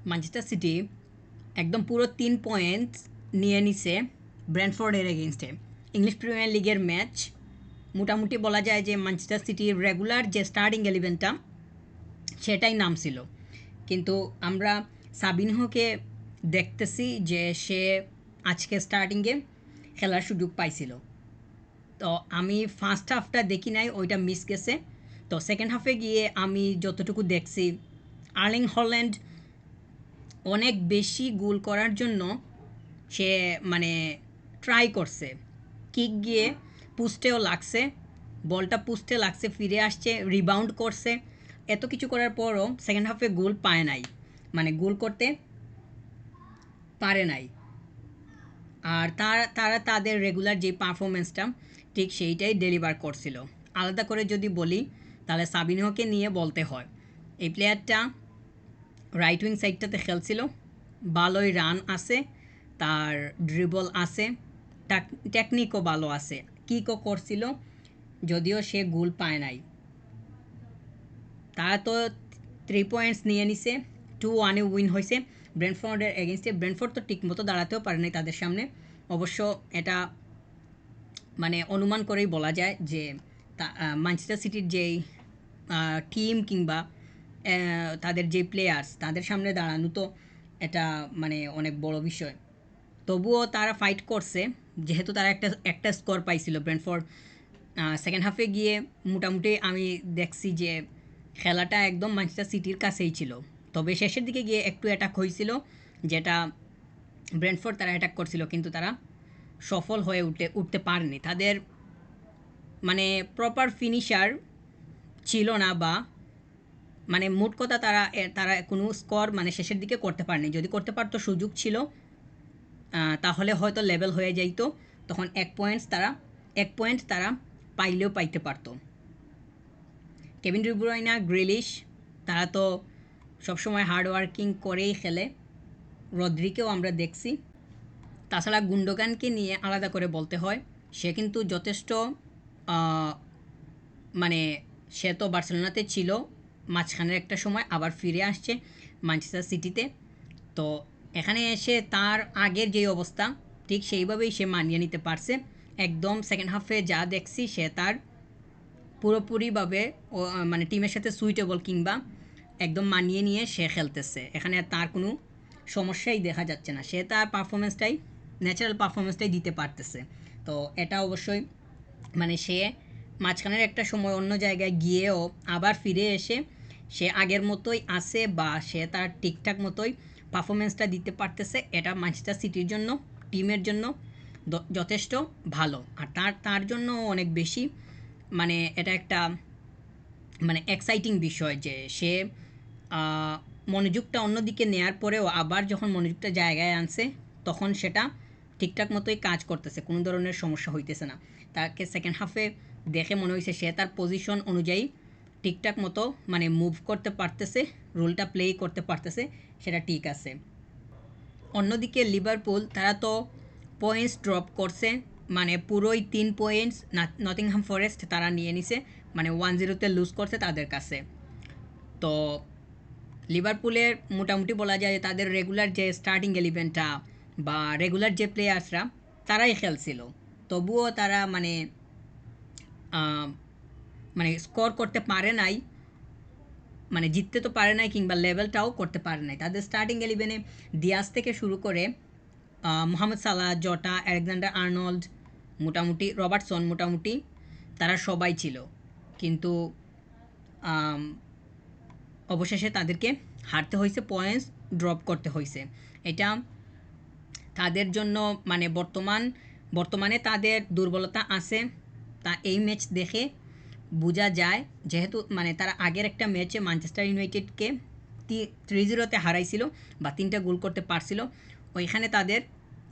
Manchester city একদম পুরো 3 points নিয়ে নিছে ব্রেন্টফোর্ডের এগেইনস্টে। ইংলিশ প্রিমিয়ার লিগের ম্যাচ মোটামুটি বলা যায় যে ম্যানচেস্টার সিটির রেগুলার যে স্টার্টিং ইলেভেনটা সেটাই নামছিল, কিন্তু আমরা সাবিনহোকে দেখতেছি যে সে আজকে স্টার্টিংয়ে খেলার সুযোগ পাইছিল। তো আমি ফার্স্ট হাফটা দেখি নাই, ওইটা মিস গেছে। তো সেকেন্ড হাফে গিয়ে আমি যতটুকু দেখছি আর্লিং হল্যান্ড অনেক বেশি গোল করার জন্য সে মানে ট্রাই করছে, কিক গিয়ে পুস্টেও লাগছে, বলটা পুস্টে লাগছে, ফিরে আসছে, রিবাউন্ড করছে, এত কিছু করার পরও সেকেন্ড হাফে গোল পায় নাই, মানে গোল করতে পারে নাই। আর তারা তাদের রেগুলার যে পারফরমেন্সটা ঠিক সেইটাই ডেলিভার করছিল। আলাদা করে যদি বলি তাহলে সাবিনহোকে নিয়ে বলতে হয়, এই প্লেয়ারটা রাইট উইং সাইডটাতে খেলছিল, ভালোই রান আছে, তার ড্রিবল আছে, টেকনিকও ভালো আছে, কিকও করছিল, যদিও সে গোল পায় নাই। তারা তো 3 পয়েন্টস নিয়ে নিছে, 2-1 উইন হয়েছে ব্রেন্টফোর্ডের এগেনস্টে। ব্রেন্টফোর্ড তো ঠিকমতো দাঁড়াতেও পারে নাই তাদের সামনে। অবশ্য এটা মানে অনুমান করেই বলা যায় যে ম্যানচেস্টার সিটির যেই টিম কিংবা তাদের যে প্লেয়ার্স তাদের সামনে দাঁড়ানো তো এটা মানে অনেক বড় বিষয়। তবুও তারা ফাইট করছে, যেহেতু তারা একটা স্কোর পাইছিল ব্রেন্টফোর্ড। সেকেন্ড হাফে গিয়ে মোটামুটি আমি দেখছি যে খেলাটা একদম ম্যানচেস্টার সিটির কাছেই ছিল, তবে শেষের দিকে গিয়ে একটু অ্যাটাক হয়েছিল, যেটা ব্রেন্টফোর্ড তারা অ্যাটাক করছিল, কিন্তু তারা সফল হয়ে উঠতে পারেনি। তাদের মানে প্রপার ফিনিশার ছিল না, বা মানে মোট কথা তারা তারা কোনো স্কোর মানে শেষের দিকে করতে পারেনি। যদি করতে পারতো সুযোগ ছিল, তাহলে হয়তো লেভেল হয়ে যাইতো, তখন এক পয়েন্ট তারা পাইলেও পাইতে পারতো। কেভিন ডি ব্রুইনা, গ্রিলিশ তারা তো সবসময় হার্ডওয়ার্কিং করেই খেলে, রদ্রিকেও আমরা দেখছি। তাছাড়া গুন্ডোগানকে নিয়ে আলাদা করে বলতে হয়, সে কিন্তু যথেষ্ট মানে সে তো বার্সেলোনাতে ছিল মাঝখানের একটা সময়, আবার ফিরে আসছে ম্যানচেস্টার সিটিতে। তো এখানে এসে তার আগের যেই অবস্থা ঠিক সেইভাবেই সে মানিয়ে নিতে পারছে। একদম সেকেন্ড হাফে যা দেখছি সে তার পুরোপুরিভাবে মানে টিমের সাথে সুইটেবল কিংবা একদম মানিয়ে নিয়ে সে খেলতেছে। এখানে তার কোনো সমস্যাই দেখা যাচ্ছে না, সে তার পারফরমেন্সটাই ন্যাচারাল পারফরমেন্সটাই দিতে পারতেছে। তো এটা অবশ্যই মানে সে মাঝখানের একটা সময় অন্য জায়গায় গিয়েও আবার ফিরে এসে সে আগের মতোই আছে, বা সে তার ঠিকঠাক মতোই পারফরমেন্সটা দিতে পারতেছে, এটা ম্যানচেস্টার সিটির জন্য, টিমের জন্য যথেষ্ট ভালো। আর তার জন্য অনেক বেশি মানে এটা একটা মানে এক্সাইটিং বিষয় যে সে মনোযোগটা অন্যদিকে নেয়ার পরেও আবার যখন মনোযোগটা জায়গায় আনছে তখন সেটা ঠিকঠাক মতোই কাজ করতেছে, কোনো ধরনের সমস্যা হইতেছে না। তাকে সেকেন্ড হাফে দেখে মনে হয়েছে সে তার পজিশন অনুযায়ী ঠিকঠাক মতো মানে মুভ করতে পারতেছে, রোলটা প্লে করতে পারতেছে, সেটা ঠিক আছে। অন্যদিকে লিভারপুল তারা তো পয়েন্টস ড্রপ করছে, মানে পুরোই 3 পয়েন্টস নটিংহাম ফরেস্ট তারা নিয়ে নিছে, মানে 1-0-তে লুজ করছে তাদের কাছে। তো লিভারপুলের মোটামুটি বলা যায় যে তাদের রেগুলার যে স্টার্টিং ইলেভেনটা বা রেগুলার যে প্লেয়ার্সরা তারাই খেলছিল, তবুও তারা মানে মানে স্কোর করতে পারে নাই, মানে জিততে তো পারে নাই কিংবা লেভেলটাও করতে পারে নাই। তাদের স্টার্টিং ইলেভেনে দিয়াস থেকে শুরু করে মোহাম্মদ সালাহ, জটা, আলেকজান্ডার আর্নল্ড, মোটামুটি রবার্টসন, মোটামুটি তারা সবাই ছিল, কিন্তু অবশেষে তাদেরকে হারতে হয়েছে, পয়েন্টস ড্রপ করতে হয়েছে। এটা তাদের জন্য মানে বর্তমানে তাদের দুর্বলতা আছে, তা এই ম্যাচ দেখে বোঝা যায়। যেহেতু মানে তারা আগের একটা ম্যাচে ম্যানচেস্টার ইউনাইটেডকে 3-0-তে হারাইছিল বা 3টা গোল করতে পারছিল, ওইখানে তাদের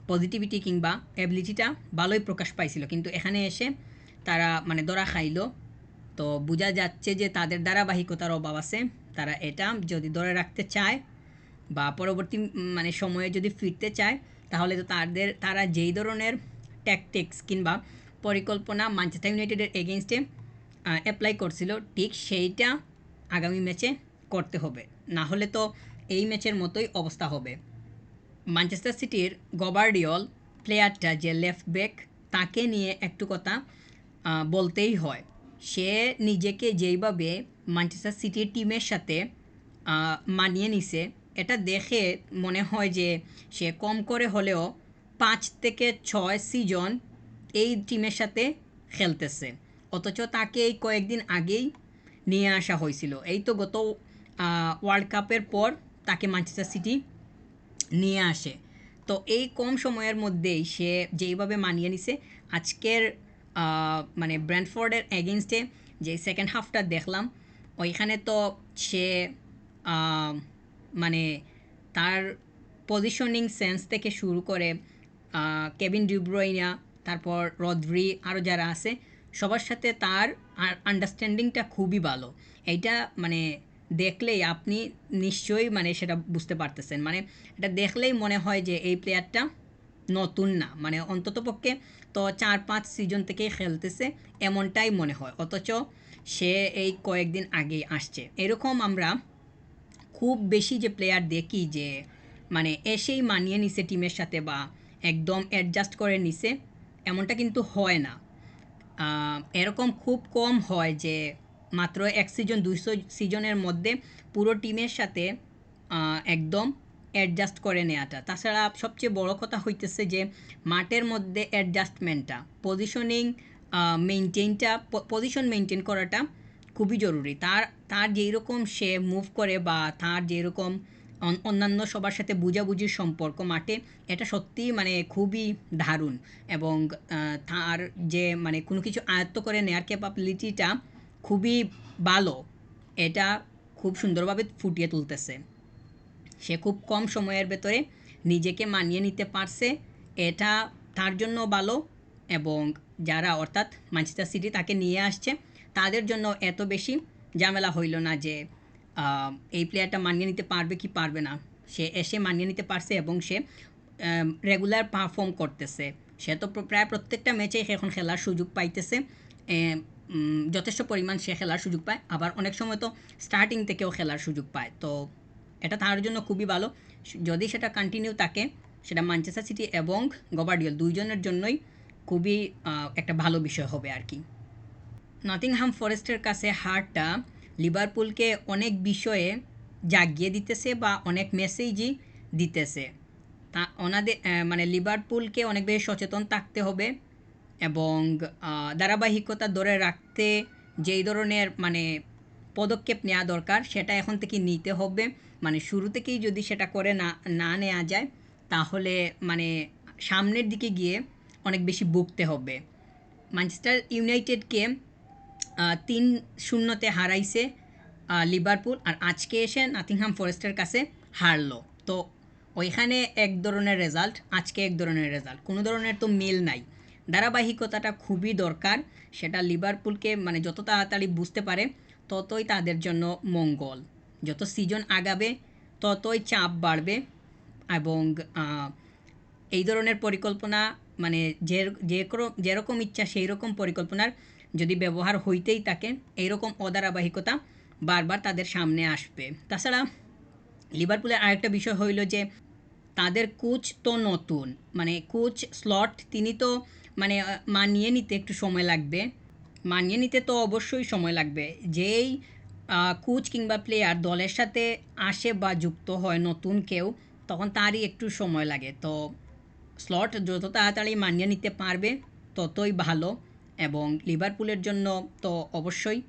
পজিটিভিটি কিংবা অ্যাবিলিটিটা ভালোই প্রকাশ পাইছিল, কিন্তু এখানে এসে তারা মানে ধরা খাইলো। তো বোঝা যাচ্ছে যে তাদের ধারাবাহিকতার অভাব আছে, তারা এটা যদি ধরে রাখতে চায় বা পরবর্তী মানে সময়ে যদি ফিরতে চায়, তাহলে তো তারা যেই ধরনের ট্যাকটিক্স কিংবা পরিকল্পনা ম্যানচেস্টার ইউনাইটেডের এগেনস্টে অ্যাপ্লাই করছিল ঠিক সেইটা আগামী ম্যাচে করতে হবে, না হলে তো এই ম্যাচের মতোই অবস্থা হবে। ম্যানচেস্টার সিটির গবার্ডিওল প্লেয়ারটা যে লেফট ব্যাক, তাকে নিয়ে একটু কথা বলতেই হয়। সে নিজেকে যেইভাবে ম্যানচেস্টার সিটির টিমের সাথে মানিয়ে নিছে, এটা দেখে মনে হয় যে সে কম করে হলেও 5 থেকে 6 সিজন এই টিমের সাথে খেলতেছে। অথচ তাকে এই কয়েকদিন আগেই নিয়ে আসা হয়েছিল, এই তো গত ওয়ার্ল্ড কাপের পর তাকে ম্যানচেস্টার সিটি নিয়ে আসে। তো এই কম সময়ের মধ্যেই সে যেইভাবে মানিয়ে নিছে, আজকের মানে ব্র্যান্টফোর্ডের এগেনস্টে যে সেকেন্ড হাফটা দেখলাম, ওইখানে তো সে মানে তার পজিশনিং সেন্স থেকে শুরু করে কেভিন ডিব্রুইনা, তারপর রদ্রি, আরও যারা আছে সবার সাথে তার আন্ডারস্ট্যান্ডিংটা খুবই ভালো। এইটা মানে দেখলেই আপনি নিশ্চয়ই মানে সেটা বুঝতে পারতেছেন। মানে এটা দেখলেই মনে হয় যে এই প্লেয়ারটা নতুন না, মানে অন্ততপক্ষে তো 4-5 সিজন থেকেই খেলতেছে এমনটাই মনে হয়, অথচ সে এই কয়েকদিন আগেই আসছে। এরকম আমরা খুব বেশি যে প্লেয়ার দেখি যে মানে এসেই মানিয়ে নিছে টিমের সাথে বা একদম অ্যাডজাস্ট করে নিছে, এমনটা কিন্তু হয় না। এরকম খুব কম হয় যে মাত্র 1 সিজন 2 সিজনের মধ্যে পুরো টিমের সাথে একদম অ্যাডজাস্ট করে নেওয়াটা। তাছাড়া সবচেয়ে বড় কথা হইতেছে যে মাঠের মধ্যে অ্যাডজাস্টমেন্টটা, পজিশনিং মেনটেনটা, পজিশন মেনটেন করাটা খুবই জরুরি। তার তার যেই রকম সে মুভ করে বা তার যেই রকম অন্যান্য সবার সাথে বুঝাবুঝির সম্পর্ক মাঠে, এটা সত্যিই মানে খুবই দারুণ। এবং তার যে মানে কোনো কিছু আয়ত্ত করে নেওয়ার ক্যাপাবিলিটিটা খুবই ভালো, এটা খুব সুন্দরভাবে ফুটিয়ে তুলতেছে। সে খুব কম সময়ের ভেতরে নিজেকে মানিয়ে নিতে পারছে, এটা তার জন্য ভালো। এবং যারা অর্থাৎ ম্যানচেস্টার সিটি তাকে নিয়ে আসছে, তাদের জন্য এত বেশি ঝামেলা হইল না যে এই প্লেয়ারটা মানিয়ে নিতে পারবে কি পারবে না। সে এসে মানিয়ে নিতে পারছে এবং সে রেগুলার পারফর্ম করতেছে। সে তো প্রায় প্রত্যেকটা ম্যাচে এখন খেলার সুযোগ পাইতেছে, যথেষ্ট পরিমাণ সে খেলার সুযোগ পায়, আবার অনেক সময় তো স্টার্টিং থেকেও খেলার সুযোগ পায়। তো এটা তার জন্য খুবই ভালো। যদি সেটা কন্টিনিউ থাকে, সেটা ম্যানচেস্টার সিটি এবং গবার্ডিওল দুইজনের জন্যই খুবই একটা ভালো বিষয় হবে আর কি। নটিংহ্যাম ফরেস্টের কাছে হারটা লিভারপুলকে অনেক বিষয়ে জাগিয়ে দিতেছে বা অনেক মেসেজই দিতেছে। তা ওনাদের মানে লিভারপুলকে অনেক বেশি সচেতন থাকতে হবে এবং ধারাবাহিকতা ধরে রাখতে যেই ধরনের মানে পদক্ষেপ নেওয়া দরকার সেটা এখন থেকে নিতে হবে। মানে শুরু থেকেই যদি সেটা করে না নেওয়া যায়, তাহলে মানে সামনের দিকে গিয়ে অনেক বেশি ভুগতে হবে। ম্যানচেস্টার ইউনাইটেডকে 3-0 হারাইছে লিভারপুল, আর আজকে এসে নটিংহ্যাম ফরেস্টের কাছে হারলো। তো ওইখানে এক ধরনের রেজাল্ট, আজকে এক ধরনের রেজাল্ট, কোনো ধরনের তো মিল নাই। ধারাবাহিকতাটা খুবই দরকার, সেটা লিভারপুলকে মানে যত তাড়াতাড়ি বুঝতে পারে ততই তাদের জন্য মঙ্গল। যত সিজন আগাবে ততই চাপ বাড়বে এবং এই ধরনের পরিকল্পনা মানে যেরকম ইচ্ছা সেই রকম পরিকল্পনার যদি ব্যবহার হইতেই থাকে, এইরকম অধারাবাহিকতা বারবার তাদের সামনে আসবে। তাছাড়া লিভারপুলের আরেকটা বিষয় হইল যে তাদের কোচ তো নতুন, মানে কোচ স্লট তিনি তো মানে মানিয়ে নিতে একটু সময় লাগবে। মানিয়ে নিতে তো অবশ্যই সময় লাগবে। যেই কোচ কিংবা প্লেয়ার দলের সাথে আসে বা যুক্ত হয় নতুন কেউ, তখন তারই একটু সময় লাগে। তো স্লট যত তাড়াতাড়ি মানিয়ে নিতে পারবে ততই ভালো এবং লিভারপুলের জন্য তো অবশ্যই